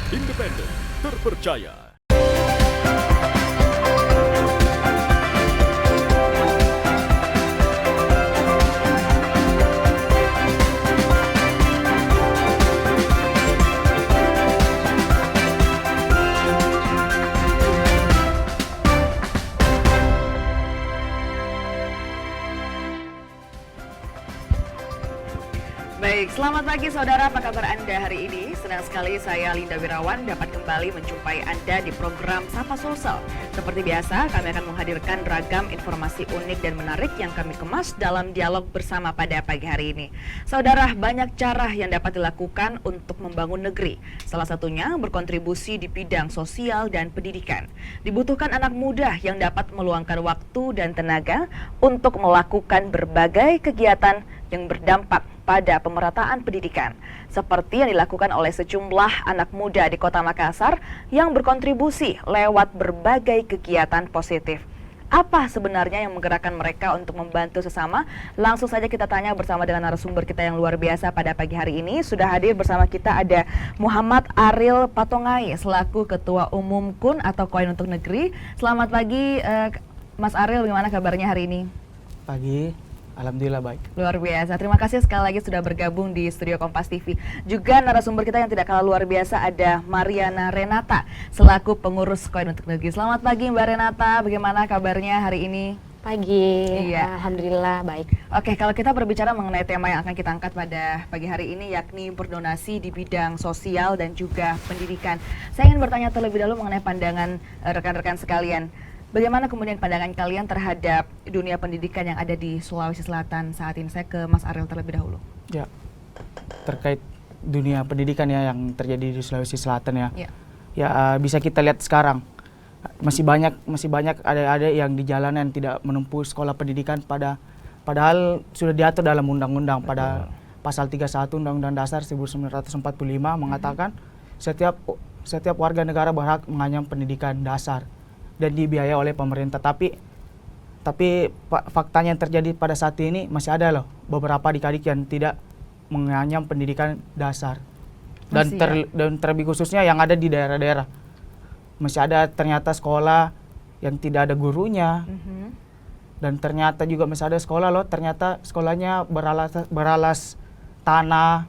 independen, terpercaya. Baik, selamat pagi saudara, apa kabar Anda hari ini? Senang sekali saya Linda Wirawan dapat kembali menjumpai Anda di program Sapa Sosial. Seperti biasa, kami akan menghadirkan ragam informasi unik dan menarik yang kami kemas dalam dialog bersama pada pagi hari ini. Saudara, banyak cara yang dapat dilakukan untuk membangun negeri. Salah satunya berkontribusi di bidang sosial dan pendidikan. Dibutuhkan anak muda yang dapat meluangkan waktu dan tenaga untuk melakukan berbagai kegiatan yang berdampak pada pemerataan pendidikan, seperti yang dilakukan oleh sejumlah anak muda di Kota Makassar yang berkontribusi lewat berbagai kegiatan positif. Apa sebenarnya yang menggerakkan mereka untuk membantu sesama? Langsung saja kita tanya bersama dengan narasumber kita yang luar biasa pada pagi hari ini. Sudah hadir bersama kita ada Muhammad Aril Patongai selaku Ketua Umum KUN atau Koin untuk Negeri. Selamat pagi Mas Aril, bagaimana kabarnya hari ini? Pagi. Alhamdulillah baik. Luar biasa. Terima kasih sekali lagi sudah bergabung di Studio Kompas TV. Juga narasumber kita yang tidak kalah luar biasa ada Mariana Renata selaku pengurus Koin untuk Negeri. Selamat pagi Mbak Renata. Bagaimana kabarnya hari ini? Pagi. Iya. Alhamdulillah baik. Oke, kalau kita berbicara mengenai tema yang akan kita angkat pada pagi hari ini yakni berdonasi di bidang sosial dan juga pendidikan. Saya ingin bertanya terlebih dahulu mengenai pandangan rekan-rekan sekalian. Bagaimana kemudian pandangan kalian terhadap dunia pendidikan yang ada di Sulawesi Selatan saat ini? Saya ke Mas Aril terlebih dahulu. Ya, terkait dunia pendidikan ya yang terjadi di Sulawesi Selatan ya. Ya, bisa kita lihat sekarang masih banyak adik-adik yang di jalanan tidak menempuh sekolah pendidikan padahal sudah diatur dalam undang-undang pada pasal 31 Undang-Undang Dasar 1945 mengatakan setiap warga negara berhak mengenyam pendidikan dasar dan dibiayai oleh pemerintah. Tapi faktanya yang terjadi pada saat ini masih ada loh beberapa adik-adik yang tidak mengenyam pendidikan dasar. Dan terlebih khususnya yang ada di daerah-daerah. Masih ada ternyata sekolah yang tidak ada gurunya. Dan ternyata juga masih ada sekolah loh, ternyata sekolahnya beralas tanah,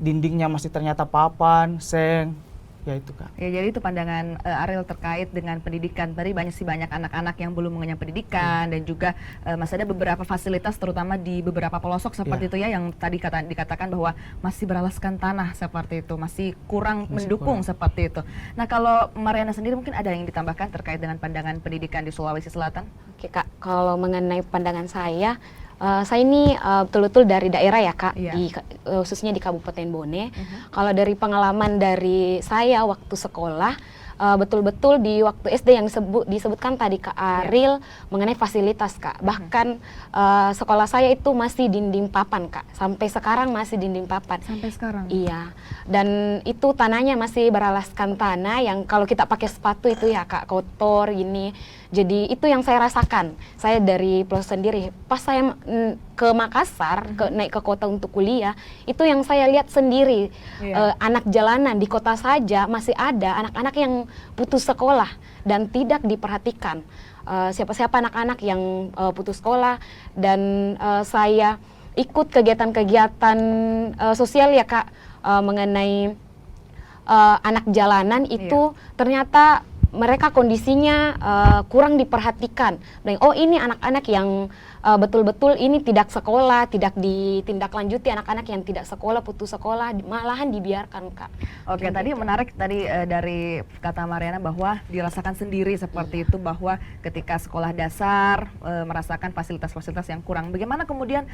dindingnya masih ternyata papan, seng. Ya itu Kak. Ya, jadi itu pandangan Ariel terkait dengan pendidikan. Tadi banyak anak-anak yang belum mengenyam pendidikan dan juga masih ada beberapa fasilitas terutama di beberapa pelosok seperti itu ya yang tadi dikatakan bahwa masih beralaskan tanah seperti itu, masih kurang mendukung seperti itu. Nah, kalau Mariana sendiri mungkin ada yang ditambahkan terkait dengan pandangan pendidikan di Sulawesi Selatan? Oke Kak, kalau mengenai pandangan saya ini betul-betul dari daerah ya Kak, khususnya di Kabupaten Bone. Kalau dari pengalaman dari saya waktu sekolah, betul-betul di waktu SD yang disebutkan tadi Kak Aril mengenai fasilitas Kak. Bahkan sekolah saya itu masih dinding papan Kak, sampai sekarang masih dinding papan. Sampai sekarang? Iya, dan itu tanahnya masih beralaskan tanah yang kalau kita pakai sepatu itu ya Kak, kotor gini. Jadi itu yang saya rasakan, saya dari pelosok sendiri. Pas saya ke Makassar, naik ke kota untuk kuliah, itu yang saya lihat sendiri. Anak jalanan di kota saja masih ada anak-anak yang putus sekolah dan tidak diperhatikan. Siapa-siapa anak-anak yang putus sekolah dan saya ikut kegiatan-kegiatan sosial ya Kak, mengenai anak jalanan itu ternyata mereka kondisinya kurang diperhatikan. Dan oh ini anak-anak yang betul-betul ini tidak sekolah, tidak ditindaklanjuti, anak-anak yang tidak sekolah, putus sekolah, malahan dibiarkan Kak. Oke, tadi menarik tadi dari kata Mariana bahwa dirasakan sendiri seperti itu bahwa ketika sekolah dasar merasakan fasilitas-fasilitas yang kurang. Bagaimana kemudian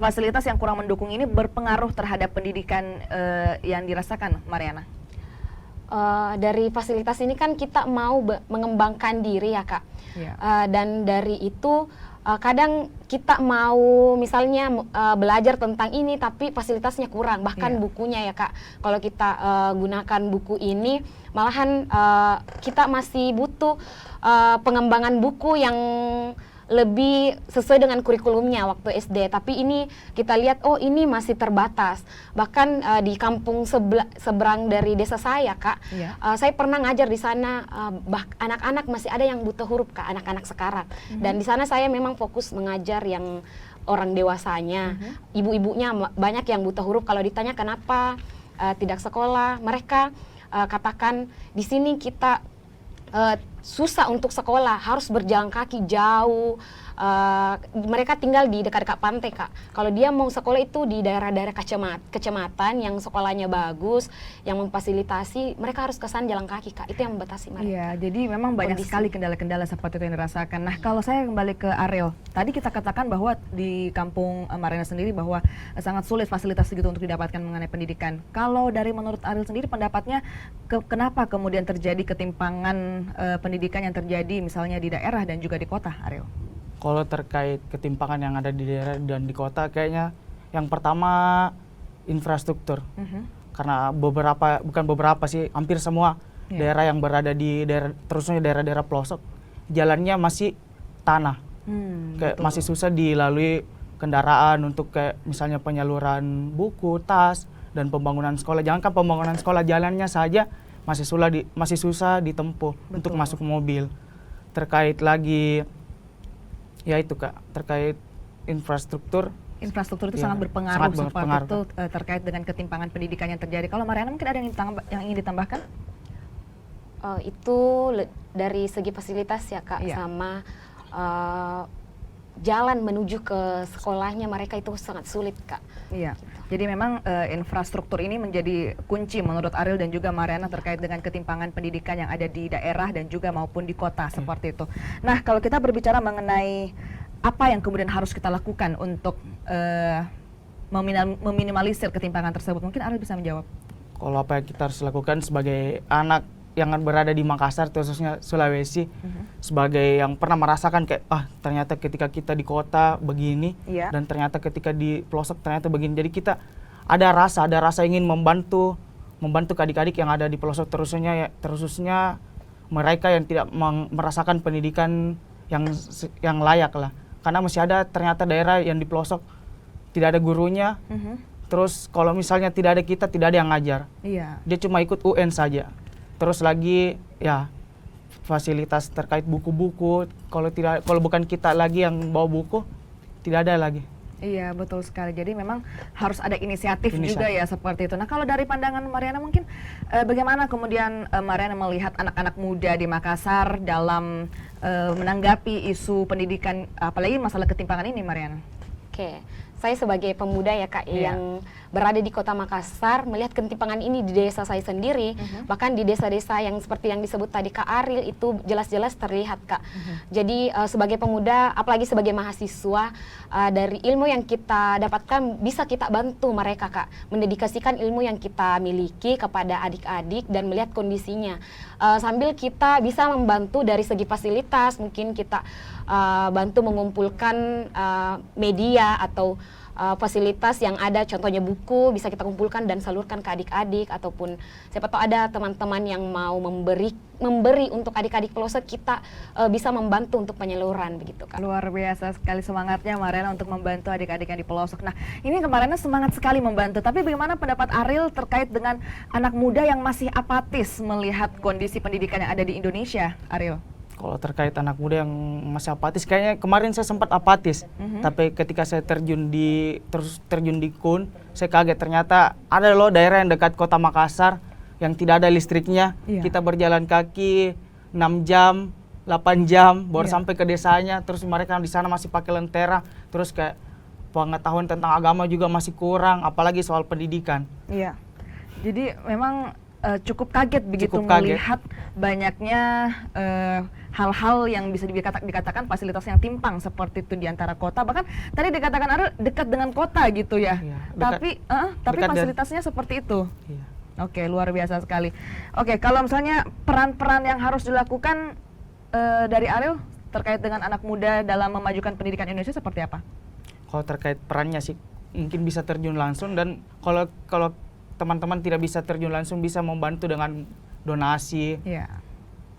fasilitas yang kurang mendukung ini berpengaruh terhadap pendidikan yang dirasakan Mariana? Dari fasilitas ini kan kita mau mengembangkan diri ya Kak, dan dari itu kadang kita mau misalnya belajar tentang ini tapi fasilitasnya kurang, bahkan bukunya ya Kak, kalau kita gunakan buku ini malahan kita masih butuh pengembangan buku yang lebih sesuai dengan kurikulumnya waktu SD. Tapi ini kita lihat, oh ini masih terbatas. Bahkan di kampung seberang dari desa saya, Kak, saya pernah ngajar di sana, anak-anak masih ada yang buta huruf, Kak, anak-anak sekarang. Dan di sana saya memang fokus mengajar yang orang dewasanya, ibu-ibunya banyak yang buta huruf. Kalau ditanya kenapa tidak sekolah, mereka katakan di sini kita susah untuk sekolah, harus berjalan kaki jauh. Mereka tinggal di dekat-dekat pantai, Kak. Kalau dia mau sekolah itu di daerah-daerah kecamatan yang sekolahnya bagus, yang memfasilitasi, mereka harus kesan jalan kaki, Kak. Itu yang membatasi mereka. Iya, jadi memang banyak sekali kendala-kendala seperti itu yang dirasakan. Nah, kalau saya kembali ke Ariel, tadi kita katakan bahwa di kampung Mariana sendiri bahwa sangat sulit fasilitas gitu untuk didapatkan mengenai pendidikan. Kalau dari menurut Ariel sendiri pendapatnya, kenapa kemudian terjadi ketimpangan pendidikan yang terjadi misalnya di daerah dan juga di kota, Ariel? Kalau terkait ketimpangan yang ada di daerah dan di kota, kayaknya yang pertama infrastruktur. Karena bukan beberapa sih, hampir semua daerah yang berada di daerah, terusnya daerah-daerah pelosok, jalannya masih tanah. Kayak masih susah dilalui kendaraan untuk kayak misalnya penyaluran buku, tas, dan pembangunan sekolah. Jangankan pembangunan sekolah, jalannya saja masih susah ditempuh untuk masuk mobil. Terkait lagi ya itu, Kak, terkait infrastruktur itu sangat berpengaruh seperti itu terkait dengan ketimpangan pendidikan yang terjadi. Kalau Mariana mungkin ada yang ingin ditambahkan? Itu dari segi fasilitas ya, Kak, sama jalan menuju ke sekolahnya mereka itu sangat sulit, Kak. Iya. Jadi memang infrastruktur ini menjadi kunci menurut Ariel dan juga Mariana terkait dengan ketimpangan pendidikan yang ada di daerah dan juga maupun di kota seperti itu. Nah, kalau kita berbicara mengenai apa yang kemudian harus kita lakukan untuk meminimalisir ketimpangan tersebut, mungkin Ariel bisa menjawab. Kalau apa yang kita harus lakukan sebagai anak yang berada di Makassar, khususnya Sulawesi, sebagai yang pernah merasakan kayak ternyata ketika kita di kota begini, dan ternyata ketika di pelosok ternyata begini. Jadi kita ada rasa ingin membantu adik-adik yang ada di pelosok, terusnya mereka yang tidak merasakan pendidikan yang layak lah. Karena masih ada ternyata daerah yang di pelosok tidak ada gurunya. Terus kalau misalnya tidak ada kita, tidak ada yang ngajar. Dia cuma ikut UN saja. Terus lagi ya fasilitas terkait buku-buku, kalau bukan kita lagi yang bawa buku, tidak ada lagi. Iya, betul sekali. Jadi memang harus ada inisiatif juga ya seperti itu. Nah, kalau dari pandangan Mariana mungkin bagaimana kemudian Mariana melihat anak-anak muda di Makassar dalam menanggapi isu pendidikan, apalagi masalah ketimpangan ini, Mariana? Oke, saya sebagai pemuda ya, Kak, yang berada di kota Makassar, melihat ketimpangan ini di desa saya sendiri, bahkan di desa-desa yang seperti yang disebut tadi Kak Ariel itu jelas-jelas terlihat, Kak. Jadi sebagai pemuda, apalagi sebagai mahasiswa, dari ilmu yang kita dapatkan bisa kita bantu mereka, Kak, mendedikasikan ilmu yang kita miliki kepada adik-adik dan melihat kondisinya. Sambil kita bisa membantu dari segi fasilitas, mungkin kita bantu mengumpulkan media atau fasilitas yang ada, contohnya buku bisa kita kumpulkan dan salurkan ke adik-adik, ataupun siapa tahu ada teman-teman yang mau memberi untuk adik-adik pelosok, kita bisa membantu untuk penyaluran begitu, Kak. Luar biasa sekali semangatnya Mariana untuk membantu adik-adik yang di pelosok. Nah, ini kemarin semangat sekali membantu, tapi bagaimana pendapat Ariel terkait dengan anak muda yang masih apatis melihat kondisi pendidikan yang ada di Indonesia, Ariel? Kalau terkait anak muda yang masih apatis, kayaknya kemarin saya sempat apatis. Tapi ketika saya terjun di KUN, saya kaget ternyata ada loh daerah yang dekat kota Makassar yang tidak ada listriknya. Kita berjalan kaki 6 jam, 8 jam baru sampai ke desanya. Terus mereka di sana masih pakai lentera. Terus kayak pengetahuan tentang agama juga masih kurang, apalagi soal pendidikan. Iya. Jadi memang cukup kaget begitu melihat banyaknya hal-hal yang bisa dikatakan fasilitas yang timpang seperti itu di antara kota, bahkan tadi dikatakan ada dekat dengan kota gitu ya, tapi fasilitasnya seperti itu. Oke, luar biasa sekali. Oke, kalau misalnya peran-peran yang harus dilakukan dari Ariel terkait dengan anak muda dalam memajukan pendidikan Indonesia seperti apa? Kalau terkait perannya sih mungkin bisa terjun langsung, dan kalau teman-teman tidak bisa terjun langsung bisa membantu dengan donasi.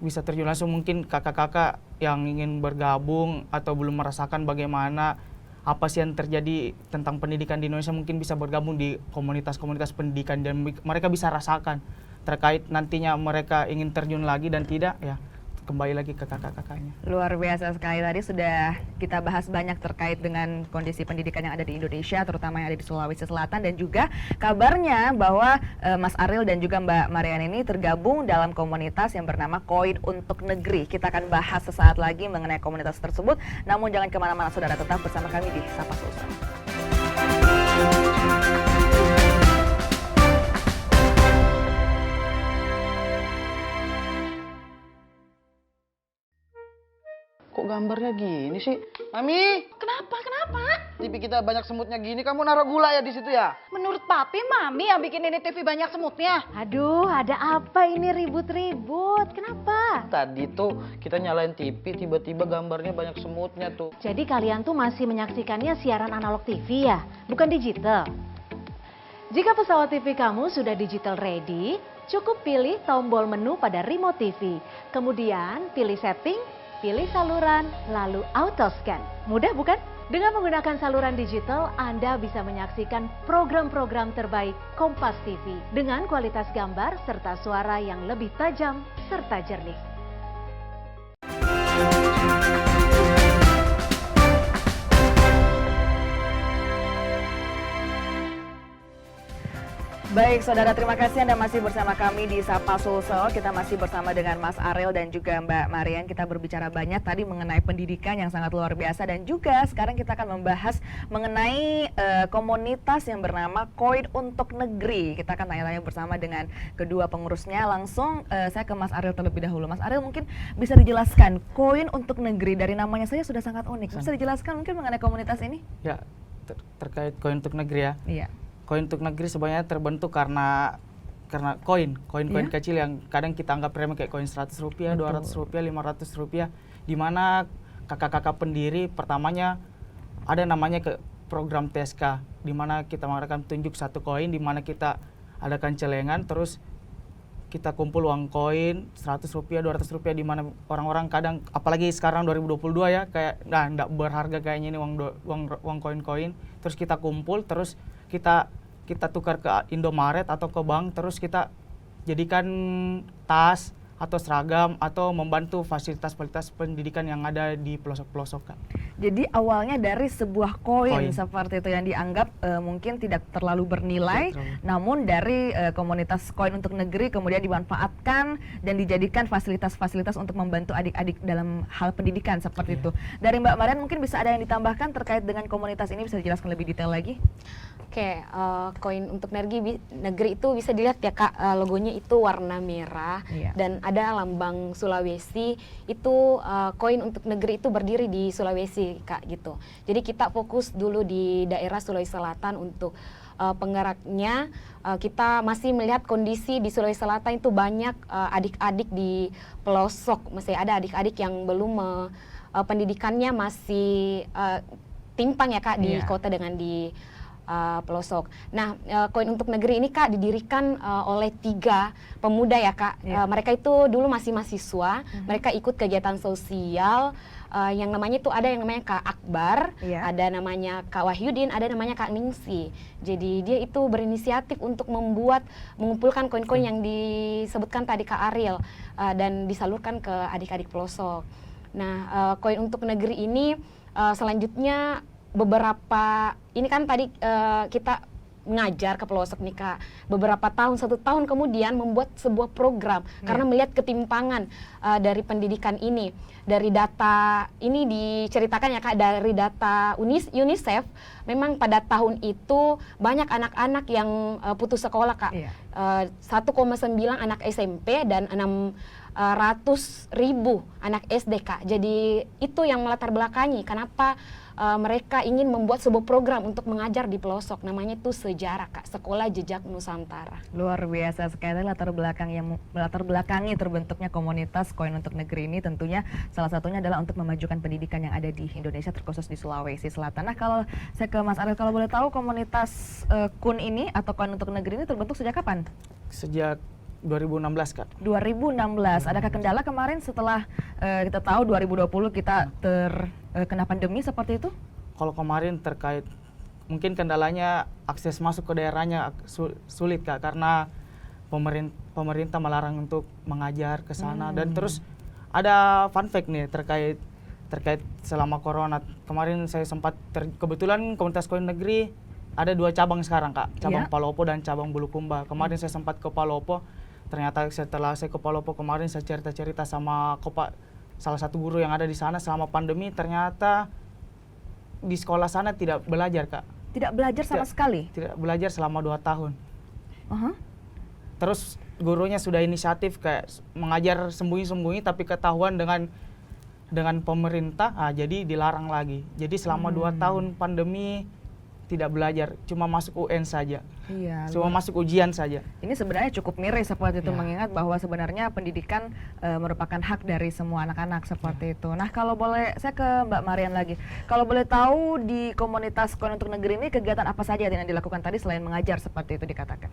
Bisa terjun langsung, mungkin kakak-kakak yang ingin bergabung atau belum merasakan bagaimana apa sih yang terjadi tentang pendidikan di Indonesia mungkin bisa bergabung di komunitas-komunitas pendidikan dan mereka bisa rasakan terkait nantinya mereka ingin terjun lagi dan tidak ya kembali lagi ke kakak-kakaknya. Luar biasa sekali, tadi sudah kita bahas banyak terkait dengan kondisi pendidikan yang ada di Indonesia, terutama yang ada di Sulawesi Selatan, dan juga kabarnya bahwa Mas Ariel dan juga Mbak Marian ini tergabung dalam komunitas yang bernama Koin untuk Negeri. Kita akan bahas sesaat lagi mengenai komunitas tersebut, namun jangan kemana-mana saudara, tetap bersama kami di Sapa Sosial. Kok gambarnya gini sih? Mami! Kenapa? TV kita banyak semutnya gini, kamu naruh gula ya di situ ya? Menurut Papi, Mami yang bikin ini TV banyak semutnya. Aduh, ada apa ini ribut-ribut? Kenapa? Tadi tuh kita nyalain TV, tiba-tiba gambarnya banyak semutnya tuh. Jadi kalian tuh masih menyaksikannya siaran analog TV ya? Bukan digital? Jika pesawat TV kamu sudah digital ready, cukup pilih tombol menu pada remote TV. Kemudian pilih setting, pilih saluran, lalu auto scan. Mudah bukan? Dengan menggunakan saluran digital, Anda bisa menyaksikan program-program terbaik Kompas TV dengan kualitas gambar serta suara yang lebih tajam serta jernih. Baik saudara, terima kasih Anda masih bersama kami di Sapa Sosial. Kita masih bersama dengan Mas Ariel dan juga Mbak Marian. Kita berbicara banyak tadi mengenai pendidikan yang sangat luar biasa, dan juga sekarang kita akan membahas mengenai komunitas yang bernama Koin untuk Negeri. Kita akan tanya-tanya bersama dengan kedua pengurusnya. Langsung saya ke Mas Ariel terlebih dahulu. Mas Ariel, mungkin bisa dijelaskan Koin untuk Negeri, dari namanya saja sudah sangat unik. Bisa dijelaskan mungkin mengenai komunitas ini? Ya, terkait Koin untuk Negeri ya. Iya. Koin untuk Negeri sebenarnya terbentuk karena koin Iya. kecil yang kadang kita anggap remeh kayak koin 100 rupiah, 200 rupiah, 500 rupiah, di mana kakak-kakak pendiri pertamanya ada namanya ke program TSK, di mana kita mengadakan tunjuk satu koin, di mana kita adakan celengan, terus kita kumpul uang koin 100 rupiah, 200 rupiah, di mana orang-orang kadang, apalagi sekarang 2022 ya, kayak nggak berharga kayaknya ini uang koin-koin, terus kita kumpul, terus kita tukar ke Indomaret atau ke bank, terus kita jadikan tas atau seragam atau membantu fasilitas-fasilitas pendidikan yang ada di pelosok-pelosok, Kak. Jadi awalnya dari sebuah koin seperti itu yang dianggap mungkin tidak terlalu bernilai, namun dari komunitas Koin untuk Negeri kemudian dimanfaatkan dan dijadikan fasilitas-fasilitas untuk membantu adik-adik dalam hal pendidikan seperti itu. Dari Mbak Marian mungkin bisa ada yang ditambahkan terkait dengan komunitas ini, bisa dijelaskan lebih detail lagi? Oke, Koin untuk Negeri itu bisa dilihat ya Kak, logonya itu warna merah, dan ada lambang Sulawesi. Itu Koin untuk Negeri itu berdiri di Sulawesi Kak gitu. Jadi kita fokus dulu di daerah Sulawesi Selatan untuk penggeraknya. Kita masih melihat kondisi di Sulawesi Selatan itu banyak adik-adik di pelosok, masih ada adik-adik yang belum pendidikannya masih timpang ya Kak di kota dengan di pelosok. Nah, Koin untuk Negeri ini Kak didirikan oleh 3 pemuda ya Kak. Mereka itu dulu masih mahasiswa, mereka ikut kegiatan sosial yang namanya itu ada yang namanya Kak Akbar, ada namanya Kak Wahyudin, ada namanya Kak Ningsi. Jadi dia itu berinisiatif untuk mengumpulkan koin-koin yang disebutkan tadi Kak Ariel dan disalurkan ke adik-adik pelosok. Nah, Koin untuk Negeri ini selanjutnya beberapa, ini kan tadi kita mengajar ke pelosok nih Kak, beberapa tahun, 1 tahun kemudian membuat sebuah program karena melihat ketimpangan dari pendidikan ini. Dari data ini diceritakan ya Kak, dari data UNICEF, memang pada tahun itu banyak anak-anak yang putus sekolah Kak. 1,9 anak SMP dan 600.000 anak SD Kak. Jadi itu yang melatar belakangi kenapa mereka ingin membuat sebuah program untuk mengajar di pelosok, namanya itu Sejarah Kak, Sekolah Jejak Nusantara. Luar biasa sekali latar belakangi terbentuknya komunitas Koin untuk Negeri ini, tentunya salah satunya adalah untuk memajukan pendidikan yang ada di Indonesia, terkhusus di Sulawesi Selatan. Nah, kalau saya ke Mas Ariel, kalau boleh tahu komunitas KUN ini atau Koin untuk Negeri ini terbentuk sejak kapan? Sejak 2016 Kak. 2016. Adakah kendala kemarin setelah kita tahu 2020 kita terkena pandemi seperti itu? Kalau kemarin terkait mungkin kendalanya akses masuk ke daerahnya sulit Kak, karena pemerintah melarang untuk mengajar ke sana. Dan terus ada fun fact nih terkait selama corona. Kemarin saya sempat kebetulan komunitas koin negeri ada 2 cabang sekarang Kak, cabang Palopo dan cabang Bulukumba. Kemarin saya sempat ke Palopo, ternyata setelah saya ke Palopo kemarin saya cerita-cerita sama salah satu guru yang ada di sana selama pandemi, ternyata di sekolah sana tidak belajar Kak. Tidak belajar sama sekali? Tidak belajar selama 2 tahun. Uh-huh. Terus gurunya sudah inisiatif kayak mengajar sembunyi-sembunyi, tapi ketahuan dengan pemerintah, jadi dilarang lagi. Jadi selama 2 tahun pandemi tidak belajar, cuma masuk UN saja. Iya. Cuma masuk ujian saja. Ini sebenarnya cukup miris seperti itu, Ya. mengingat bahwa sebenarnya pendidikan merupakan hak dari semua anak-anak seperti itu. Nah, kalau boleh saya ke Mbak Marian lagi. Kalau boleh tahu di komunitas Koin untuk Negeri ini kegiatan apa saja yang dilakukan tadi selain mengajar seperti itu dikatakan?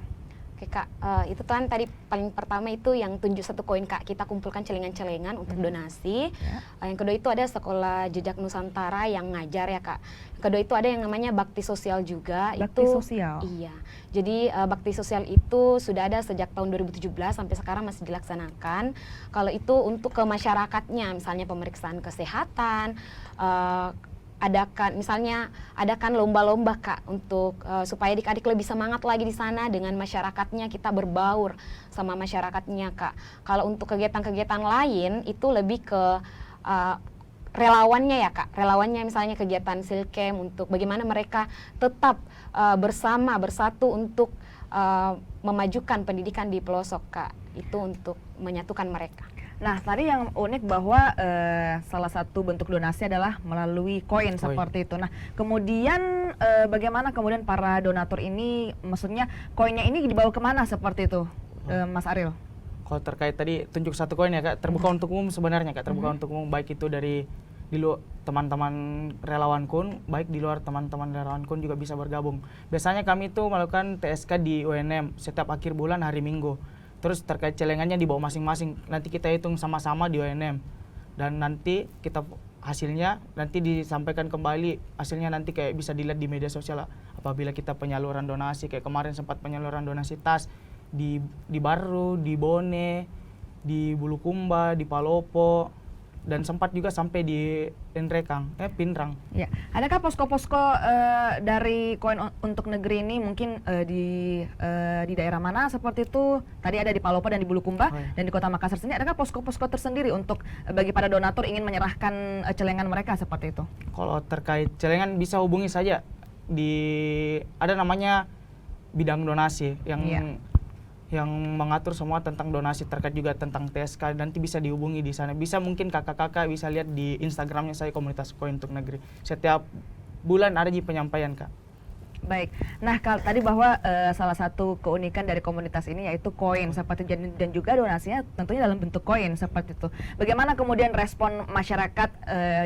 Oke Kak, itu kan tadi paling pertama itu yang tunjuk 1 koin Kak, kita kumpulkan celengan-celengan untuk donasi. Yang kedua itu ada sekolah jejak Nusantara yang ngajar ya Kak. Yang kedua itu ada yang namanya bakti sosial juga. Bakti sosial? Iya, jadi bakti sosial itu sudah ada sejak tahun 2017 sampai sekarang masih dilaksanakan. Kalau itu untuk ke masyarakatnya, misalnya pemeriksaan kesehatan, adakan lomba-lomba Kak untuk supaya adik-adik lebih semangat lagi di sana dengan masyarakatnya, kita berbaur sama masyarakatnya Kak. Kalau untuk kegiatan-kegiatan lain itu lebih ke relawannya ya Kak. Relawannya misalnya kegiatan Silkem untuk bagaimana mereka tetap bersatu untuk memajukan pendidikan di pelosok Kak. Itu untuk menyatukan mereka. Nah, tadi yang unik bahwa salah satu bentuk donasi adalah melalui koin seperti itu. Nah, kemudian bagaimana kemudian para donatur ini, maksudnya koinnya ini dibawa kemana seperti itu, Mas Ariel? Kalau terkait tadi tunjuk 1 koin ya Kak, terbuka untuk umum sebenarnya Kak, terbuka untuk umum, baik itu dari di luar teman-teman relawan KUN, baik di luar teman-teman relawan KUN juga bisa bergabung. Biasanya kami itu melakukan TSK di UNM setiap akhir bulan hari Minggu. Terus terkait celengannya dibawa masing-masing, nanti kita hitung sama-sama di UNM, dan nanti kita hasilnya nanti disampaikan kembali, hasilnya nanti kayak bisa dilihat di media sosial apabila kita penyaluran donasi. Kayak kemarin sempat penyaluran donasi tas di Baru, di Bone, di Bulukumba, di Palopo, dan sempat juga sampai di Pinrang. Ya, adakah posko-posko dari Koin untuk Negeri ini mungkin di daerah mana seperti itu? Tadi ada di Palopo dan di Bulukumba, dan di Kota Makassar sendiri adakah posko-posko tersendiri untuk bagi para donatur ingin menyerahkan celengan mereka seperti itu? Kalau terkait celengan bisa hubungi saja ada namanya bidang donasi yang mengatur semua tentang donasi, terkait juga tentang TSK, nanti bisa dihubungi di sana. Bisa mungkin kakak-kakak bisa lihat di Instagramnya saya, komunitas Koin untuk Negeri. Setiap bulan ada di penyampaian Kak. Baik, nah tadi bahwa salah satu keunikan dari komunitas ini yaitu koin seperti dan juga donasinya tentunya dalam bentuk koin seperti itu. Bagaimana kemudian respon masyarakat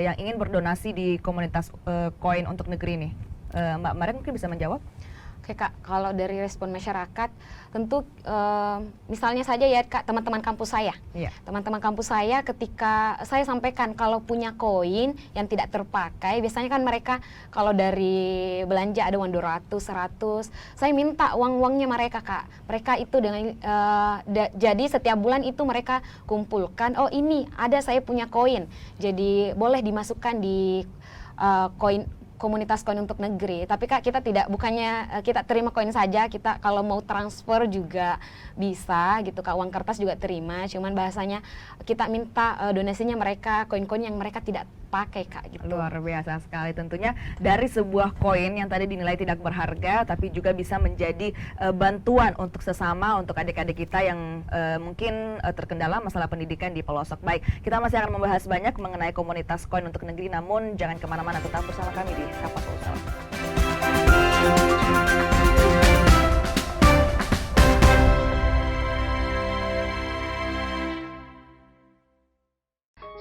yang ingin berdonasi di komunitas Koin untuk Negeri ini? Mbak Marian mungkin bisa menjawab? Oke Kak, kalau dari respon masyarakat tentu misalnya saja ya Kak, teman-teman kampus saya. Teman-teman kampus saya ketika saya sampaikan kalau punya koin yang tidak terpakai, biasanya kan mereka kalau dari belanja ada uang 200, 100, saya minta uang-uangnya mereka Kak. Mereka itu dengan jadi setiap bulan itu mereka kumpulkan, oh ini ada saya punya koin, jadi boleh dimasukkan di komunitas Koin untuk Negeri. Tapi Kak, kita bukannya kita terima koin saja, kita kalau mau transfer juga bisa gitu Kak, uang kertas juga terima, cuman bahasanya kita minta donasinya mereka, koin-koin yang mereka tidak pakai Kak gitu. Luar biasa sekali, tentunya dari sebuah koin yang tadi dinilai tidak berharga tapi juga bisa menjadi bantuan untuk sesama, untuk adik-adik kita yang mungkin terkendala masalah pendidikan di pelosok. Baik, kita masih akan membahas banyak mengenai komunitas Koin untuk Negeri, namun jangan kemana-mana, tetap bersama kami di Sapa Sosial.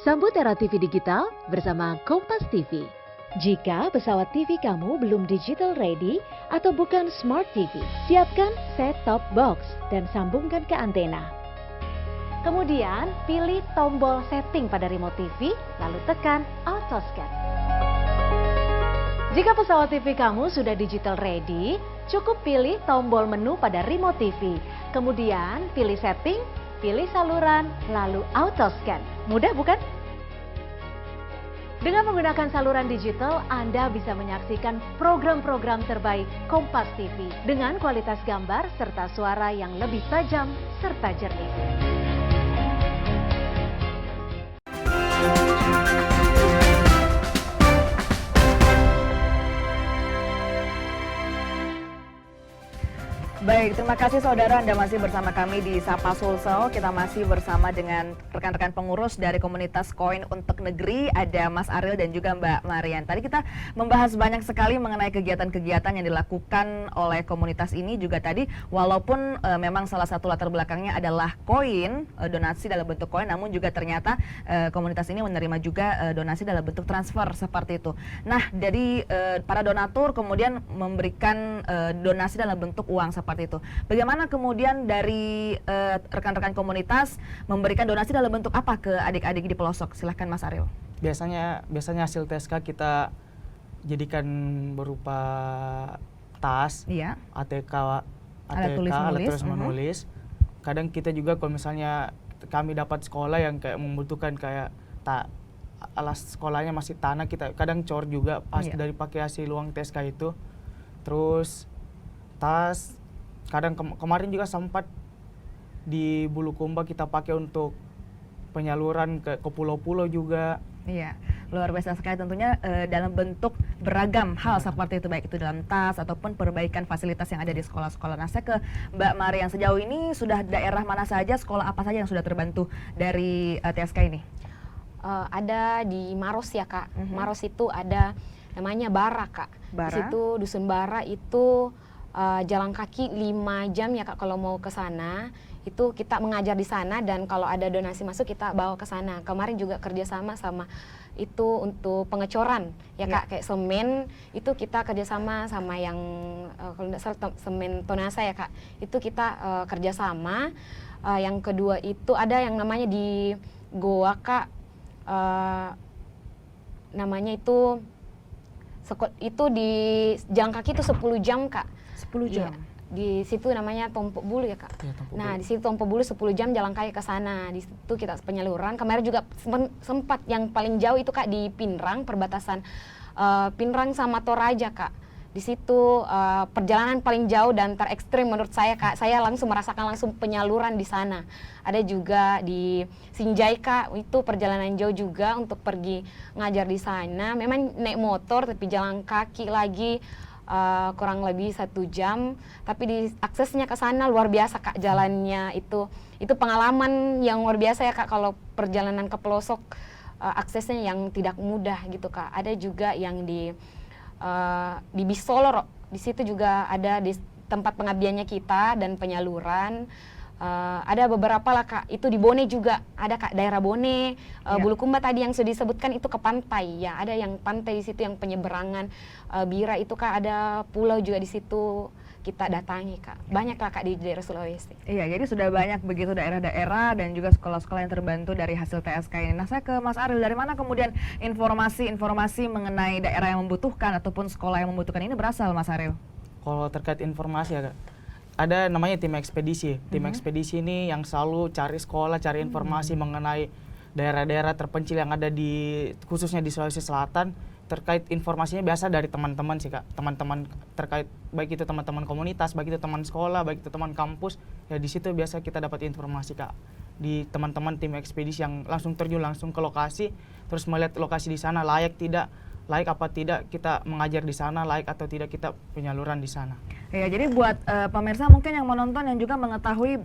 Sambut era TV digital bersama Kompas TV. Jika pesawat TV kamu belum digital ready atau bukan smart TV, siapkan set-top box dan sambungkan ke antena. Kemudian pilih tombol setting pada remote TV, lalu tekan auto scan. Jika pesawat TV kamu sudah digital ready, cukup pilih tombol menu pada remote TV. Kemudian pilih setting, pilih saluran, lalu auto scan. Mudah bukan? Dengan menggunakan saluran digital, Anda bisa menyaksikan program-program terbaik Kompas TV dengan kualitas gambar serta suara yang lebih tajam serta jernih. Baik, terima kasih saudara, Anda masih bersama kami di Sapa Sulsel. Kita masih bersama dengan rekan-rekan pengurus dari komunitas Koin untuk Negeri, ada Mas Ariel dan juga Mbak Marian. Tadi kita membahas banyak sekali mengenai kegiatan-kegiatan yang dilakukan oleh komunitas ini juga tadi, walaupun memang salah satu latar belakangnya adalah koin, donasi dalam bentuk koin, namun juga ternyata komunitas ini menerima juga donasi dalam bentuk transfer seperti itu. Nah, dari para donatur kemudian memberikan donasi dalam bentuk uang seperti itu. Bagaimana kemudian dari rekan-rekan komunitas memberikan donasi dalam bentuk apa ke adik-adik di pelosok? Silahkan Mas Ariel. Biasanya hasil TSK kita jadikan berupa tas, Iya. alat tulis menulis. Kadang kita juga kalau misalnya kami dapat sekolah yang kayak membutuhkan kayak alas sekolahnya masih tanah, kita kadang cor juga dari pakai hasil uang TSK itu. Terus tas, kadang kemarin juga sempat di Bulukumba kita pakai untuk penyaluran ke pulau-pulau juga. Iya, luar biasa sekali tentunya dalam bentuk beragam hal seperti itu, baik itu dalam tas ataupun perbaikan fasilitas yang ada di sekolah-sekolah. Nah, saya ke Mbak Marian, sejauh ini sudah daerah mana saja, sekolah apa saja yang sudah terbantu dari TSK ini? Ada di Maros ya Kak. Maros itu ada namanya Bara Kak. Bara? Di situ Dusun Bara itu jalan kaki 5 jam ya Kak kalau mau ke sana. Itu kita mengajar di sana dan kalau ada donasi masuk kita bawa ke sana. Kemarin juga kerjasama sama itu untuk pengecoran ya Kak, kayak semen itu kita kerjasama sama yang kalau tidak salah semen Tonasa ya Kak. Itu kita kerjasama. Yang kedua itu ada yang namanya di Goa Kak, namanya itu di jalan kaki itu 10 jam Kak. 10 jam. Ya, di situ namanya Tompok Bulu ya Kak. Ya, Tompok Nah Bulu. di situ Tompok Bulu 10 jam jalan kaki ke sana. Di situ kita penyaluran. Kemarin juga sempat yang paling jauh itu Kak di Pinrang, perbatasan Pinrang sama Toraja Kak. Di situ perjalanan paling jauh dan terekstrim menurut saya Kak. Saya langsung merasakan langsung penyaluran di sana. Ada juga di Sinjai Kak, itu perjalanan jauh juga untuk pergi ngajar di sana. Memang naik motor tapi jalan kaki lagi. Kurang lebih 1 jam, tapi di aksesnya ke sana luar biasa Kak, jalannya itu pengalaman yang luar biasa ya Kak. Kalau perjalanan ke pelosok aksesnya yang tidak mudah gitu Kak. Ada juga yang di Bisolor, di situ juga ada di tempat pengabdiannya kita dan penyaluran. Ada beberapa lah Kak, itu di Bone juga ada Kak, daerah Bone, Bulukumba tadi yang sudah disebutkan itu ke pantai ya, ada yang pantai di situ yang penyeberangan, Bira itu Kak ada pulau juga di situ kita datangi Kak, banyak lah Kak di daerah Sulawesi. Iya, jadi sudah banyak begitu daerah-daerah dan juga sekolah-sekolah yang terbantu dari hasil TSK ini. Nah, saya ke Mas Ariel, dari mana kemudian informasi mengenai daerah yang membutuhkan ataupun sekolah yang membutuhkan ini berasal Mas Ariel? Kalau terkait informasi ya Kak, ada namanya tim ekspedisi. Tim ekspedisi ini yang selalu cari sekolah, cari informasi mengenai daerah-daerah terpencil yang ada khususnya di Sulawesi Selatan. Terkait informasinya biasa dari teman-teman sih Kak. Teman-teman terkait baik itu teman-teman komunitas, baik itu teman sekolah, baik itu teman kampus. Ya di situ biasa kita dapat informasi Kak. Di teman-teman tim ekspedisi yang langsung terjun langsung ke lokasi, terus melihat lokasi di sana layak apa tidak kita mengajar di sana, layak atau tidak kita penyaluran di sana. Ya, jadi buat pemirsa mungkin yang menonton yang juga mengetahui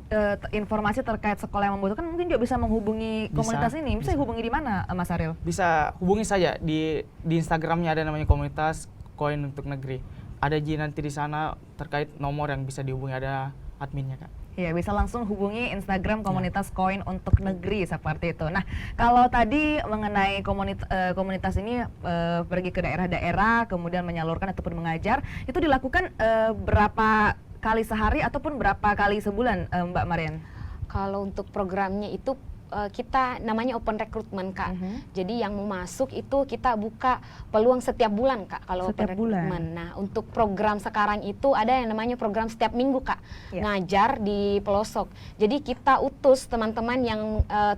informasi terkait sekolah yang membutuhkan, mungkin juga bisa menghubungi komunitas ini. Bisa hubungi di mana Mas Ariel? Bisa hubungi saja di Instagramnya, ada namanya komunitas Koin untuk Negeri. Ada nanti di sana terkait nomor yang bisa dihubungi, ada adminnya Kak. Ya, bisa langsung hubungi Instagram komunitas koin untuk negeri seperti itu. Nah, kalau tadi mengenai komunitas ini pergi ke daerah-daerah, kemudian menyalurkan ataupun mengajar, itu dilakukan berapa kali sehari ataupun berapa kali sebulan, Mbak Marian? Kalau untuk programnya itu kita namanya open recruitment, Kak. Jadi yang mau masuk itu kita buka peluang setiap bulan, Kak, kalau Setiap open recruitment. Nah, untuk program sekarang itu ada yang namanya program setiap minggu, Kak. Ngajar di pelosok. Jadi kita utus teman-teman yang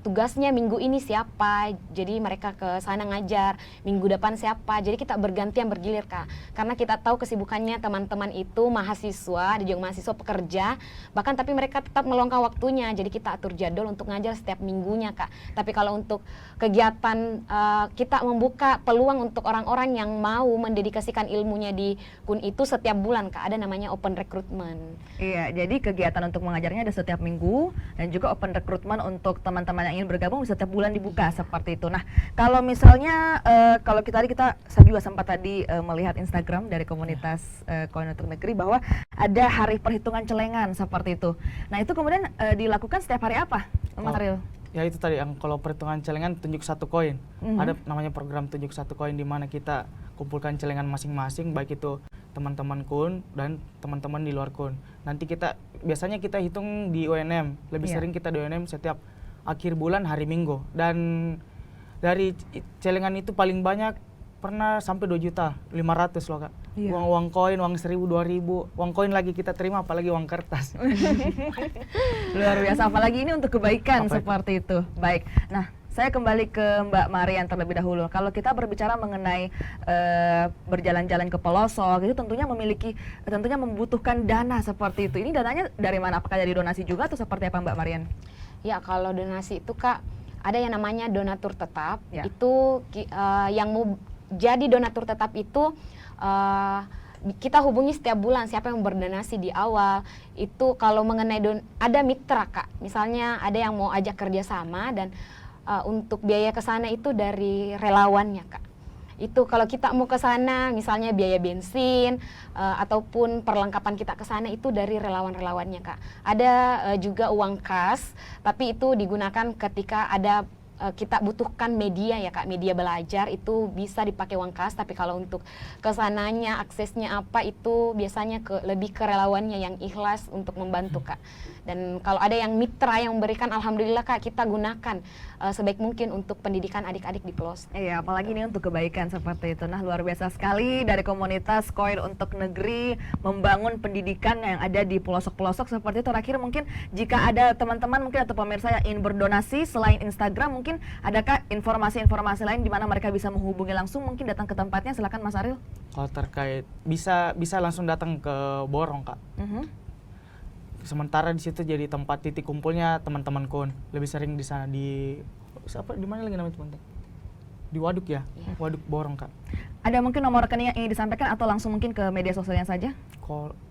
tugasnya minggu ini siapa. Jadi mereka ke sana ngajar, minggu depan siapa. Jadi kita bergantian bergilir, Kak. Karena kita tahu kesibukannya teman-teman itu mahasiswa, ada juga mahasiswa pekerja, bahkan tapi mereka tetap meluangkan waktunya. Jadi kita atur jadwal untuk ngajar setiap minggunya, Kak. Tapi kalau untuk kegiatan kita membuka peluang untuk orang-orang yang mau mendedikasikan ilmunya di KUN itu setiap bulan, Kak. Ada namanya open recruitment. Iya, jadi kegiatan untuk mengajarnya ada setiap minggu dan juga open recruitment untuk teman-teman yang ingin bergabung setiap bulan dibuka seperti itu. Nah, kalau misalnya kalau saya juga sempat tadi melihat Instagram dari komunitas Koin untuk Negeri bahwa ada hari perhitungan celengan seperti itu. Nah, itu kemudian dilakukan setiap hari apa, Mas Ariel? Ya itu tadi yang kalau perhitungan celengan tunjuk 1 koin. Ada namanya program tunjuk 1 koin di mana kita kumpulkan celengan masing-masing, baik itu teman-teman KUN dan teman-teman di luar KUN. Nanti biasanya kita hitung di UNM, lebih sering kita di UNM setiap akhir bulan hari Minggu. Dan dari celengan itu paling banyak pernah sampai 2.500.000 loh, Kak. Uang koin, uang 1.000, 2.000, uang koin lagi kita terima, apalagi uang kertas. Luar biasa, apalagi ini untuk kebaikan seperti itu. Baik, nah saya kembali ke Mbak Marian terlebih dahulu. Kalau kita berbicara mengenai berjalan-jalan ke pelosok, itu tentunya membutuhkan dana seperti itu. Ini dananya dari mana? Apakah dari donasi juga atau seperti apa, Mbak Marian? Ya, kalau donasi itu, Kak, ada yang namanya donatur tetap. Itu yang mau jadi donatur tetap itu kita hubungi setiap bulan siapa yang berdonasi di awal. Itu kalau mengenai ada mitra, Kak. Misalnya ada yang mau ajak kerjasama dan untuk biaya ke sana itu dari relawannya, Kak. Itu kalau kita mau ke sana, misalnya biaya bensin ataupun perlengkapan kita ke sana itu dari relawan-relawannya, Kak. Ada juga uang kas, tapi itu digunakan ketika ada kita butuhkan media ya, Kak, media belajar itu bisa dipakai uang kas. Tapi kalau untuk kesananya aksesnya apa itu biasanya lebih ke relawannya yang ikhlas untuk membantu, Kak. Dan kalau ada yang mitra yang memberikan, alhamdulillah, Kak, kita gunakan sebaik mungkin untuk pendidikan adik-adik di pelosok. Iya, apalagi ini untuk kebaikan seperti itu. Nah, luar biasa sekali dari komunitas Koin untuk Negeri membangun pendidikan yang ada di pelosok-pelosok seperti itu. Terakhir mungkin jika ada teman-teman mungkin atau pemirsa yang ingin berdonasi selain Instagram, mungkin adakah informasi-informasi lain di mana mereka bisa menghubungi langsung, mungkin datang ke tempatnya? Silakan Mas Ariel. Kalau terkait bisa langsung datang ke Borong, Kak. Sementara di situ jadi tempat titik kumpulnya teman-teman KUN. Lebih sering di sana di mana lagi namanya, teman-teman? Di Waduk ya, Waduk Borong, Kak. Ada mungkin nomor rekening yang ingin disampaikan atau langsung mungkin ke media sosialnya saja?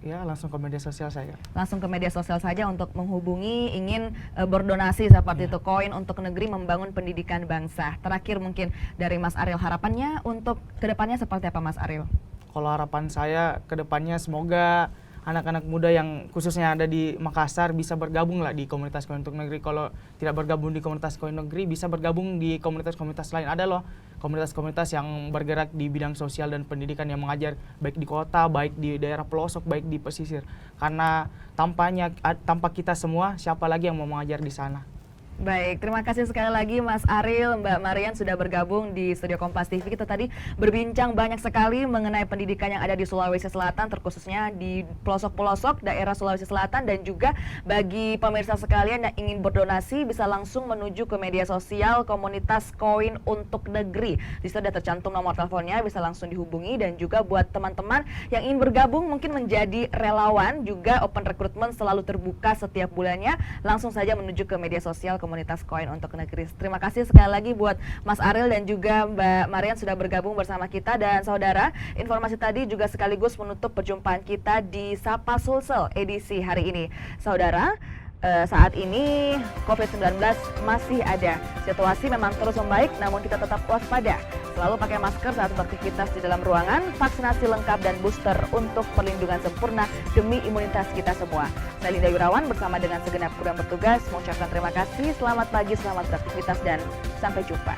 Ya, langsung ke media sosial saya. Langsung ke media sosial saja untuk menghubungi, ingin berdonasi seperti itu, Koin untuk Negeri membangun pendidikan bangsa. Terakhir mungkin dari Mas Ariel, harapannya untuk kedepannya seperti apa, Mas Ariel? Kalau harapan saya kedepannya semoga anak-anak muda yang khususnya ada di Makassar bisa bergabung lah di komunitas Koin untuk Negeri. Kalau tidak bergabung di komunitas Koin Negeri, bisa bergabung di komunitas-komunitas lain. Ada loh komunitas-komunitas yang bergerak di bidang sosial dan pendidikan yang mengajar baik di kota, baik di daerah pelosok, baik di pesisir. Karena tanpa kita semua, siapa lagi yang mau mengajar di sana? Baik, terima kasih sekali lagi Mas Ariel, Mbak Marian sudah bergabung di Studio Kompas TV. Kita tadi berbincang banyak sekali mengenai pendidikan yang ada di Sulawesi Selatan, terkhususnya di pelosok-pelosok daerah Sulawesi Selatan, dan juga bagi pemirsa sekalian yang ingin berdonasi bisa langsung menuju ke media sosial komunitas Koin untuk Negeri. Di situ ada tercantum nomor teleponnya, bisa langsung dihubungi. Dan juga buat teman-teman yang ingin bergabung mungkin menjadi relawan, juga open recruitment selalu terbuka setiap bulannya. Langsung saja menuju ke media sosial komunitas Koin untuk Negeri. Terima kasih sekali lagi buat Mas Ariel dan juga Mbak Marian sudah bergabung bersama kita. Dan saudara, informasi tadi juga sekaligus menutup perjumpaan kita di Sapa Sulsel edisi hari ini. Saudara, saat ini COVID-19 masih ada. Situasi memang terus membaik, namun kita tetap waspada. Selalu pakai masker saat beraktivitas di dalam ruangan, vaksinasi lengkap dan booster untuk perlindungan sempurna demi imunitas kita semua. Saya Linda Wirawan bersama dengan segenap kru yang bertugas mengucapkan terima kasih, selamat pagi, selamat beraktivitas, dan sampai jumpa.